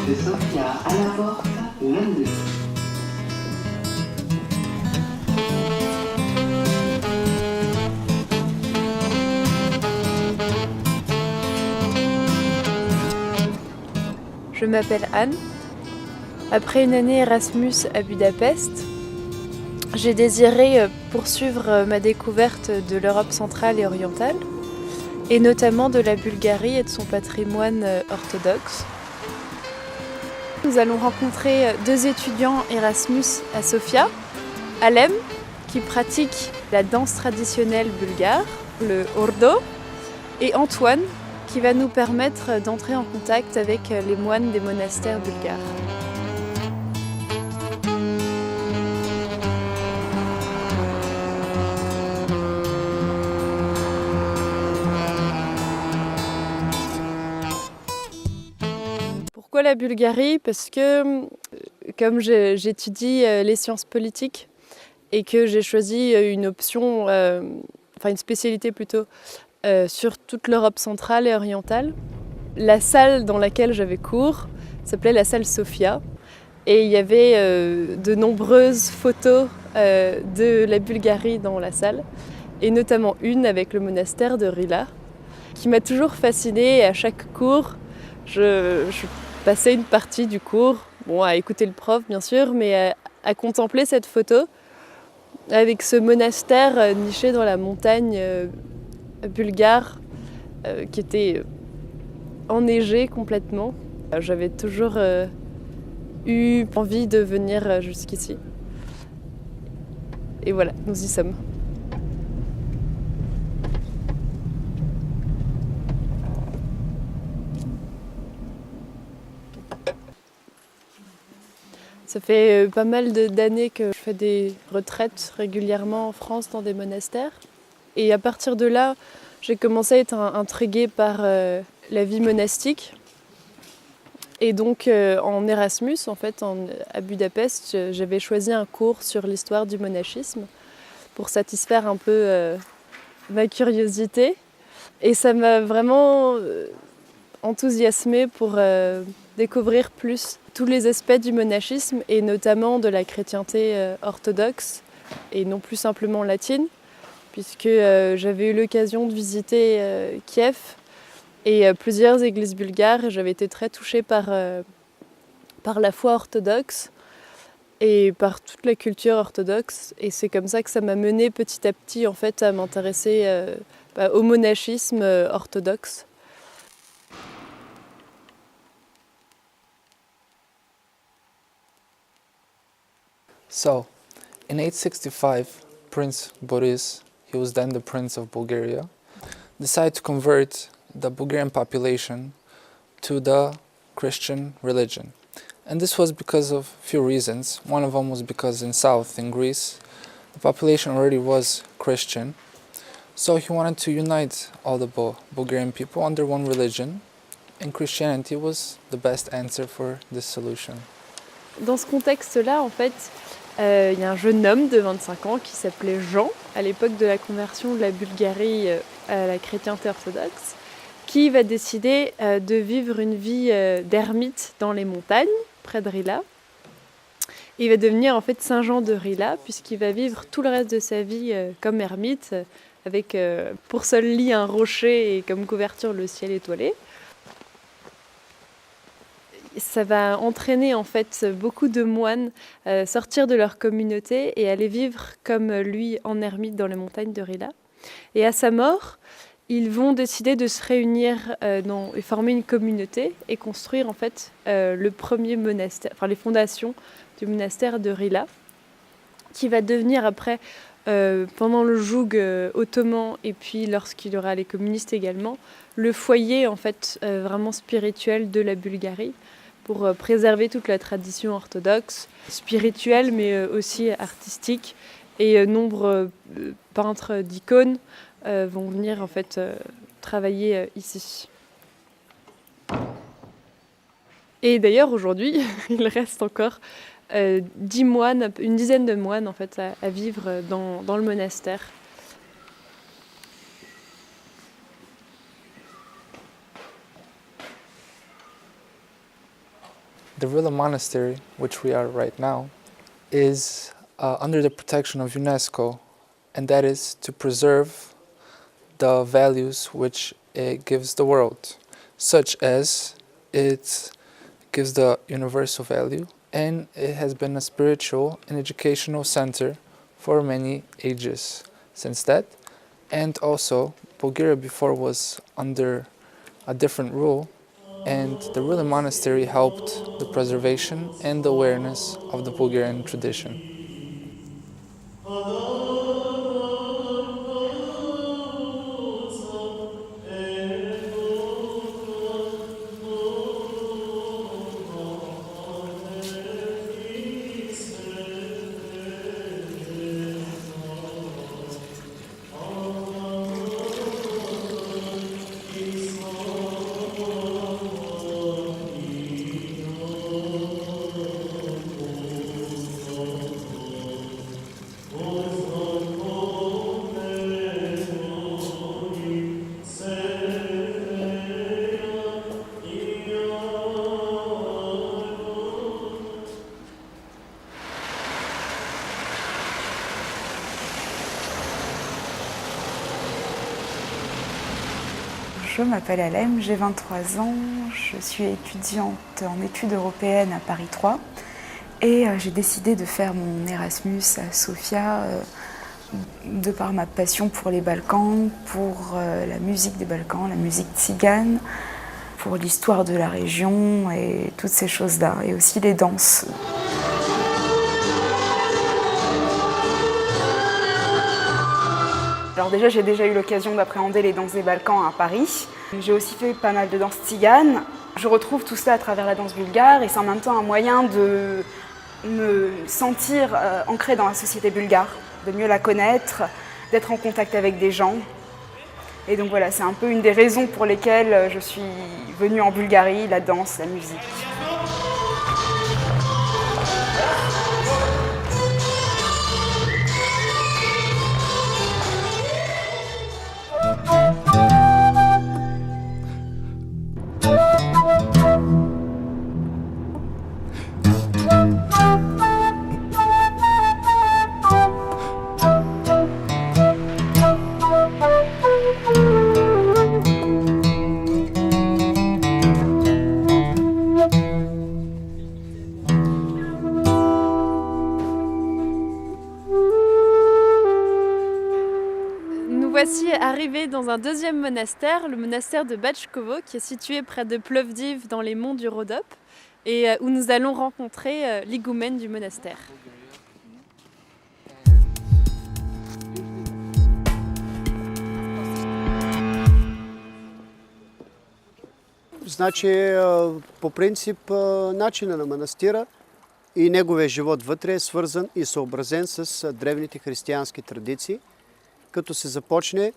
de Sofia à la porte 22. Je m'appelle Anne. Après une année Erasmus à Budapest, j'ai désiré poursuivre ma découverte de l'Europe centrale et orientale, et notamment de la Bulgarie et de son patrimoine orthodoxe. Nous allons rencontrer deux étudiants Erasmus à Sofia, Alem, qui pratique la danse traditionnelle bulgare, le ordo, et Antoine, qui va nous permettre d'entrer en contact avec les moines des monastères bulgares. Pourquoi la Bulgarie? Parce que comme j'étudie les sciences politiques et que j'ai choisi une option, une spécialité plutôt, sur toute l'Europe centrale et orientale, la salle dans laquelle j'avais cours s'appelait la salle Sofia et il y avait de nombreuses photos de la Bulgarie dans la salle et notamment une avec le monastère de Rila qui m'a toujours fascinée. À chaque cours, je passais une partie du cours, à écouter le prof bien sûr, mais à contempler cette photo avec ce monastère niché dans la montagne bulgare qui était enneigé complètement. J'avais toujours eu envie de venir jusqu'ici. Et voilà, nous y sommes. Ça fait pas mal d'années que je fais des retraites régulièrement en France dans des monastères. Et à partir de là, j'ai commencé à être intriguée par la vie monastique. Et donc en Erasmus, en fait, à Budapest, j'avais choisi un cours sur l'histoire du monachisme pour satisfaire un peu ma curiosité. Et ça m'a vraiment enthousiasmée pour découvrir plus tous les aspects du monachisme et notamment de la chrétienté orthodoxe et non plus simplement latine, puisque j'avais eu l'occasion de visiter Kiev et plusieurs églises bulgares et j'avais été très touchée par la foi orthodoxe et par toute la culture orthodoxe. Et c'est comme ça que ça m'a menée petit à petit en fait, à m'intéresser au monachisme orthodoxe. So, in 865, Prince Boris, he was then the Prince of Bulgaria, decided to convert the Bulgarian population to the Christian religion. And this was because of a few reasons. One of them was because in south, in Greece, the population already was Christian. So he wanted to unite all the Bulgarian people under one religion, and Christianity was the best answer for this solution. Dans ce contexte-là, en fait, il y a un jeune homme de 25 ans qui s'appelait Jean, à l'époque de la conversion de la Bulgarie à la chrétienté orthodoxe, qui va décider de vivre une vie d'ermite dans les montagnes, près de Rila. Il va devenir en fait Saint Jean de Rila, puisqu'il va vivre tout le reste de sa vie comme ermite, avec pour seul lit un rocher et comme couverture le ciel étoilé. Ça va entraîner en fait beaucoup de moines sortir de leur communauté et aller vivre comme lui en ermite dans les montagnes de Rila. Et à sa mort, ils vont décider de se réunir et former une communauté et construire en fait le premier monastère, les fondations du monastère de Rila, qui va devenir après, pendant le joug ottoman et puis lorsqu'il y aura les communistes également, le foyer en fait vraiment spirituel de la Bulgarie, pour préserver toute la tradition orthodoxe, spirituelle mais aussi artistique. Et nombre de peintres d'icônes vont venir en fait travailler ici. Et d'ailleurs aujourd'hui, il reste encore 10 moines, une dizaine de moines en fait, à vivre dans le monastère. The Vrila Monastery, which we are right now, is under the protection of UNESCO, and that is to preserve the values which it gives the world, such as it gives the universal value, and it has been a spiritual and educational center for many ages since that. And also, Bulgaria before was under a different rule, and the Vrila Monastery helped the preservation and the awareness of the Bulgarian tradition. Je m'appelle Alem, j'ai 23 ans, je suis étudiante en études européennes à Paris 3 et j'ai décidé de faire mon Erasmus à Sofia de par ma passion pour les Balkans, pour la musique des Balkans, la musique tzigane, pour l'histoire de la région et toutes ces choses-là, et aussi les danses. Alors déjà, j'ai déjà eu l'occasion d'appréhender les danses des Balkans à Paris. J'ai aussi fait pas mal de danses tziganes. Je retrouve tout ça à travers la danse bulgare et c'est en même temps un moyen de me sentir ancrée dans la société bulgare, de mieux la connaître, d'être en contact avec des gens. Et donc voilà, c'est un peu une des raisons pour lesquelles je suis venue en Bulgarie, la danse, la musique. Nous voici arrivés dans un deuxième monastère, le monastère de Batchkovo, qui est situé près de Plovdiv dans les monts du Rhodope, et où nous allons rencontrer l'higoumène du monastère. Значи, по принцип, начина на манастира и неговия живот вътре е свързан и съобразен с древните християнски традиции, като се започне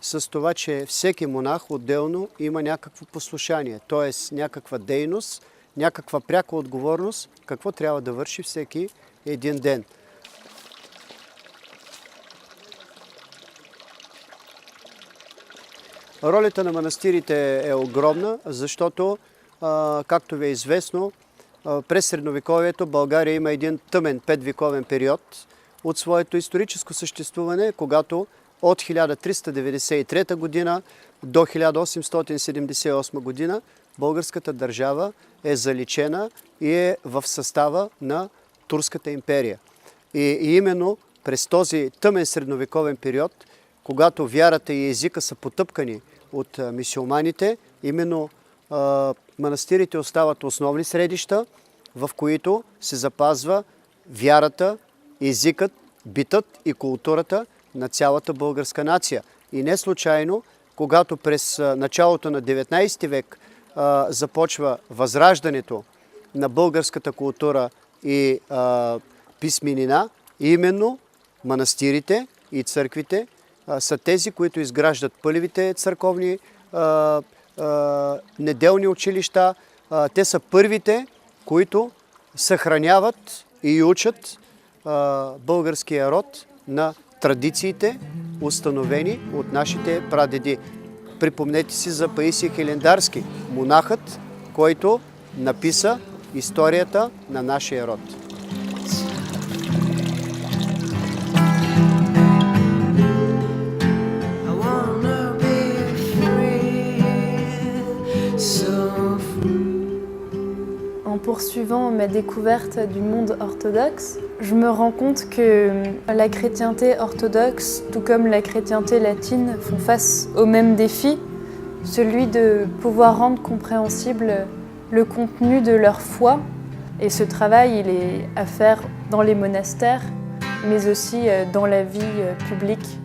с това, че всеки монах отделно има някакво послушание, т.е. някаква дейност, някаква пряка отговорност, какво трябва да върши всеки един ден. Ролята на манастирите е огромна, защото, както ви е известно, през средновековието България има един тъмен 5-вековен период от своето историческо съществуване, когато от 1393 година до 1878 година българската държава е заличена и е в състава на Турската империя. И именно през този тъмен средновековен период, когато вярата и езика са потъпкани от мюсюлманите, именно манастирите остават основни средища, в които се запазва вярата, езикът, битът и културата на цялата българска нация. И не случайно, когато през началото на 19 век започва възраждането на българската култура и писменина, именно манастирите и църквите са тези, които изграждат първите църковни неделни училища. Те са първите, които съхраняват и учат българския род на традициите, установени от нашите прадеди. Припомнете си за Паисий Хилендарски, монахът, който написа историята на нашия род. En poursuivant ma découverte du monde orthodoxe, je me rends compte que la chrétienté orthodoxe, tout comme la chrétienté latine, font face au même défi, celui de pouvoir rendre compréhensible le contenu de leur foi. Et ce travail, il est à faire dans les monastères, mais aussi dans la vie publique.